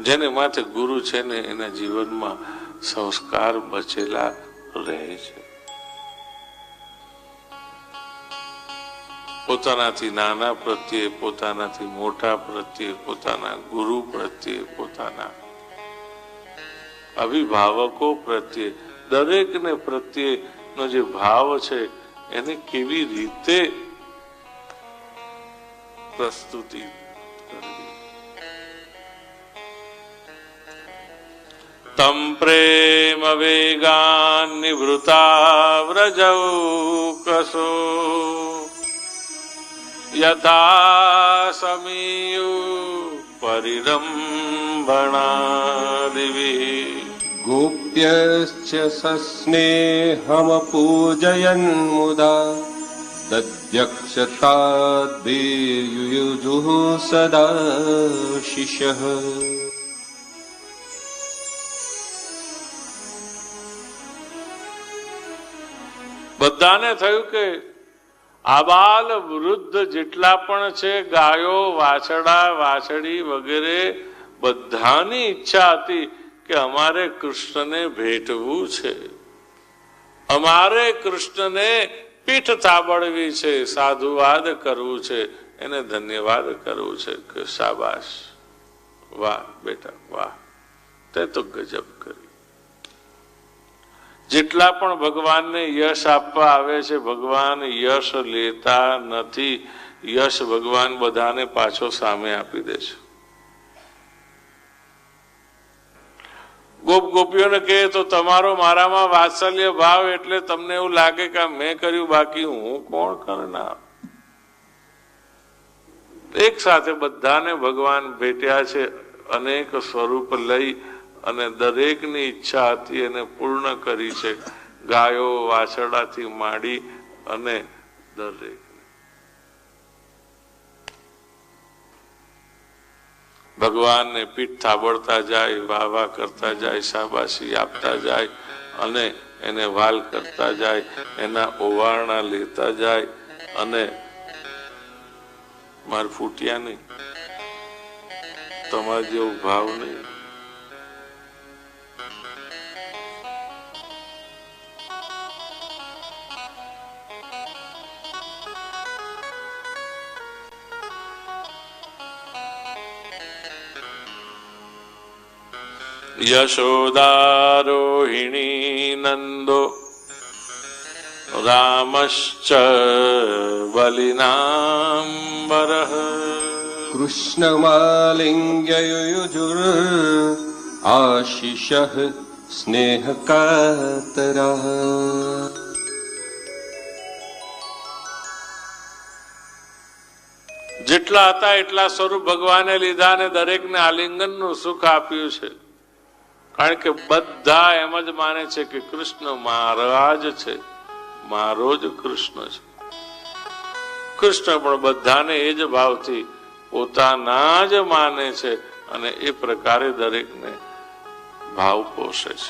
જેને માથે ગુરુ છે ને એના જીવનમાં સંસ્કાર બચેલા રહે છે. પોતાનાથી નાના પ્રત્યે, પોતાનાથી મોટા પ્રત્યે, પોતાના ગુરુ પ્રત્યે, પોતાના અભિભાવકો પ્રત્યે, દરેકને પ્રત્યેનો જે ભાવ છે એને કેવી રીતે પ્રસ્તુતિ કરવી. તમ પ્રેમ વેગાન નિવૃતા વ્રજૌકસો યથા સમીયુ પરિરંભણાદિભિ ગોપ્યશ્ચ સસ્નેહમ પૂજયન મુદા દદ્યક્ષતાદ્ભિર્યુયુજુઃ સદા શિશઃ. બધાને થયું કે આબાલ વૃદ્ધ જેટલા પણ છે, ગાયો, વાછડા, વાછડી વગેરે બધાની ઈચ્છા હતી કે અમારે કૃષ્ણને ભેટવું છે, અમારે કૃષ્ણને પીઠ થાબડવી છે, સાધુવાદ કરવું છે, એને ધન્યવાદ કરવું છે કે શાબાશ, વાહ બેટા વાહ, તે તો ગજબ કરી. જેટલા પણ ભગવાનને યશ આપવા આવે છે, ભગવાન યશ લેતા નથી. યશ ભગવાન બધાને પાછો સામે આપી દે છે. ગોપ ગોપીઓને કહે તો તમારો મારામાં વાત્સલ્ય ભાવ એટલે તમને એવું લાગે કે મેં કર્યું, બાકી હું કોણ કરનાર. એક સાથે બધાને ભગવાન ભેટ્યા છે, અનેક સ્વરૂપ લઈ અને દરેકની ઈચ્છા હતી એને પૂર્ણ કરી છે. ગાયો વાછરડાથી માંડી અને દરેક ભગવાનને પીઠ થાબડતા જાય, વાહ વાહ કરતા જાય, શાબાશી આપતા જાય અને એને વાલ કરતા જાય, એના ઓવારણા લેતા જાય અને માર ફૂટ્યા નહીં, તમારા જેવો ભાવ નહીં. યશોદારોહિણી નંદો રામશ્ચ બલિનાંબરઃ કૃષ્ણમાલિંગ્ય યુયુજુર આશિષઃ સ્નેહકાતરઃ. જેટલા હતા એટલા સ્વરૂપ ભગવાને લીધા અને દરેકને આલિંગનનું સુખ આપ્યું છે. કારણ કે બધા એમ જ માને છે કે કૃષ્ણ મારા જ છે, મારો જ કૃષ્ણ છે. કૃષ્ણ પણ બધાને એ જ ભાવથી પોતાના જ માને છે અને એ પ્રકારે દરેકને ભાવ પોષે છે.